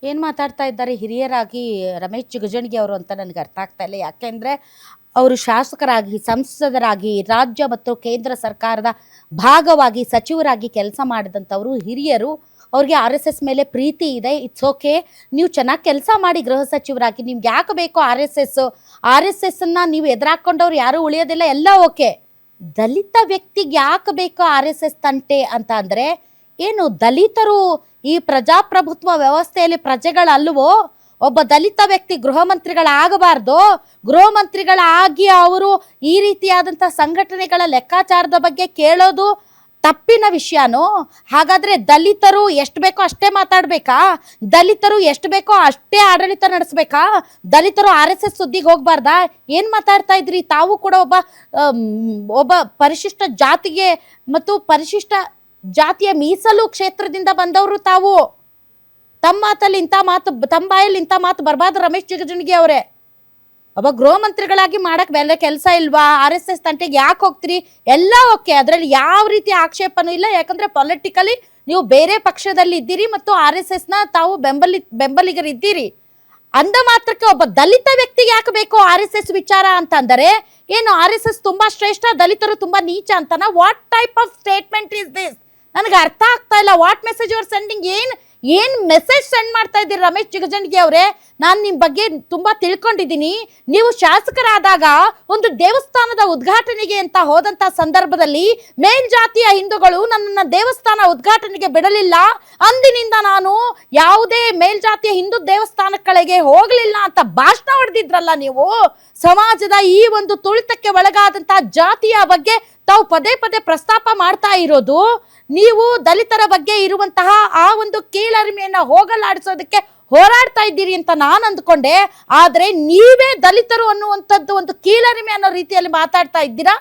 ಏನು ಮಾತಾಡ್ತಾ ಇದ್ದಾರೆ ಹಿರಿಯರಾಗಿ ರಮೇಶ್ ಜಿಗಜಿಣಗಿ ಅವರು ಅಂತ ನನಗೆ ಅರ್ಥ ಆಗ್ತಾ ಇಲ್ಲ. ಯಾಕೆಂದರೆ ಅವರು ಶಾಸಕರಾಗಿ, ಸಂಸದರಾಗಿ, ರಾಜ್ಯ ಮತ್ತು ಕೇಂದ್ರ ಸರ್ಕಾರದ ಭಾಗವಾಗಿ ಸಚಿವರಾಗಿ ಕೆಲಸ ಮಾಡಿದಂಥವರು ಹಿರಿಯರು. ಅವ್ರಿಗೆ RSS ಮೇಲೆ ಪ್ರೀತಿ ಇದೆ. ಇಟ್ಸ್ ಓಕೆ, ನೀವು ಚೆನ್ನಾಗಿ ಕೆಲಸ ಮಾಡಿ ಗೃಹ ಸಚಿವರಾಗಿ. ನಿಮ್ಗೆ ಯಾಕೆ ಬೇಕೋ RSSನ್ನು ನೀವು ಎದುರಾಕೊಂಡವ್ರು ಯಾರೂ ಉಳಿಯೋದಿಲ್ಲ, ಎಲ್ಲ ಓಕೆ. ದಲಿತ ವ್ಯಕ್ತಿಗೆ ಯಾಕೆ ಬೇಕೋ RSS ತಂಟೆ ಅಂತ ಅಂದರೆ ಏನು, ದಲಿತರು ಈ ಪ್ರಜಾಪ್ರಭುತ್ವ ವ್ಯವಸ್ಥೆಯಲ್ಲಿ ಪ್ರಜೆಗಳಲ್ವೋ? ಒಬ್ಬ ದಲಿತ ವ್ಯಕ್ತಿ ಗೃಹ ಮಂತ್ರಿಗಳಾಗಬಾರ್ದು? ಗೃಹ ಮಂತ್ರಿಗಳಾಗಿ ಅವರು ಈ ರೀತಿಯಾದಂಥ ಸಂಘಟನೆಗಳ ಲೆಕ್ಕಾಚಾರದ ಬಗ್ಗೆ ಕೇಳೋದು ತಪ್ಪಿನ ವಿಷಯನೋ? ಹಾಗಾದ್ರೆ ದಲಿತರು ಎಷ್ಟು ಬೇಕೋ ಅಷ್ಟೇ ಮಾತಾಡ್ಬೇಕಾ? ದಲಿತರು ಎಷ್ಟು ಬೇಕೋ ಅಷ್ಟೇ ಆಡಳಿತ ನಡೆಸ್ಬೇಕಾ? ದಲಿತರು RSS ಸುದ್ದಿಗೆ ಹೋಗ್ಬಾರ್ದಾ? ಏನು ಮಾತಾಡ್ತಾ ಇದ್ರಿ? ತಾವು ಕೂಡ ಒಬ್ಬ ಪರಿಶಿಷ್ಟ ಜಾತಿಗೆ ಮತ್ತು ಪರಿಶಿಷ್ಟ ಜಾತಿಯ ಮೀಸಲು ಕ್ಷೇತ್ರದಿಂದ ಬಂದವರು ತಾವು. ತಮ್ಮ ಮಾತಲ್ಲಿ ಇಂಥ ಮಾತು, ತಮ್ಮ ಬಾಯಲ್ಲಿ ಇಂಥ ಮಾತು ಬರಬಾರ್ದು ರಮೇಶ್ ಜಿಗಜಿಣಗಿ ಅವರೇ. ಒಬ್ಬ ಗೃಹ ಮಂತ್ರಿಗಳಾಗಿ ಮಾಡಕ್ ಬೇರೆ ಕೆಲಸ ಇಲ್ವಾ? RSS ತಂಟೆಗೆ ಯಾಕೆ ಹೋಗ್ತೀರಿ? ಎಲ್ಲ ಓಕೆ, ಅದರಲ್ಲಿ ಯಾವ ರೀತಿ ಆಕ್ಷೇಪನೂ ಇಲ್ಲ. ಯಾಕಂದ್ರೆ ಪೊಲಿಟಿಕಲಿ ನೀವು ಬೇರೆ ಪಕ್ಷದಲ್ಲಿ ಇದ್ದೀರಿ ಮತ್ತು RSSನ ತಾವು ಬೆಂಬಲಿಗರಿದ್ದೀರಿ. ಅಂದ ಮಾತ್ರಕ್ಕೆ ಒಬ್ಬ ದಲಿತ ವ್ಯಕ್ತಿಗೆ ಯಾಕೆ ಬೇಕು RSS ವಿಚಾರ ಅಂತ ಅಂದರೆ ಏನು, RSS ತುಂಬಾ ಶ್ರೇಷ್ಠ, ದಲಿತರು ತುಂಬಾ ನೀಚ ಅಂತನಾ? What type of statement is this? ನನಗೆ ಅರ್ಥ ಆಗ್ತಾ ಇಲ್ಲ. What message your sending? ಏನ್ ಮೆಸೇಜ್ ಸೆಂಡ್ ಮಾಡ್ತಾ ಇದ್ದೀರಿ ರಮೇಶ್ ಜಿಗಜಿಣಗಿ ಅವರೇ? ನಾನು ನಿಮ್ಮ ಬಗ್ಗೆ ತುಂಬಾ ತಿಳ್ಕೊಂಡಿದ್ದೀನಿ. ನೀವು ಶಾಸಕರಾದಾಗ ಒಂದು ದೇವಸ್ಥಾನದ ಉದ್ಘಾಟನೆಗೆ ಅಂತ ಹೋದಂತ ಸಂದರ್ಭದಲ್ಲಿ ಮೇಲ್ಜಾತಿಯ ಹಿಂದೂಗಳು ನನ್ನನ್ನು ದೇವಸ್ಥಾನ ಉದ್ಘಾಟನೆಗೆ ಬಿಡಲಿಲ್ಲ. ಅಂದಿನಿಂದ ನಾನು ಯಾವುದೇ ಮೇಲ್ಜಾತಿಯ ಹಿಂದೂ ದೇವಸ್ಥಾನಗಳಿಗೆ ಹೋಗಲಿಲ್ಲ ಅಂತ ಭಾಷಣ ಹೊಡೆದಿದ್ರಲ್ಲ ನೀವು. ಸಮಾಜದ ಈ ಒಂದು ತುಳಿತಕ್ಕೆ ಒಳಗಾದಂತಹ ಜಾತಿಯ ಬಗ್ಗೆ ತಾವು ಪದೇ ಪದೇ ಪ್ರಸ್ತಾಪ ಮಾಡ್ತಾ ಇರೋದು, ನೀವು ದಲಿತರ ಬಗ್ಗೆ ಇರುವಂತಹ ಆ ಒಂದು ಕೀಳರಿಮೆಯನ್ನ ಹೋಗಲಾಡಿಸೋದಕ್ಕೆ ಹೋರಾಡ್ತಾ ಇದ್ದೀರಿ ಅಂತ ನಾನು ಅಂದ್ಕೊಂಡೆ. ಆದ್ರೆ ನೀವೇ ದಲಿತರು ಅನ್ನುವಂಥದ್ದು ಒಂದು ಕೀಳರಿಮೆ ಅನ್ನೋ ರೀತಿಯಲ್ಲಿ ಮಾತಾಡ್ತಾ ಇದ್ದೀರಾ.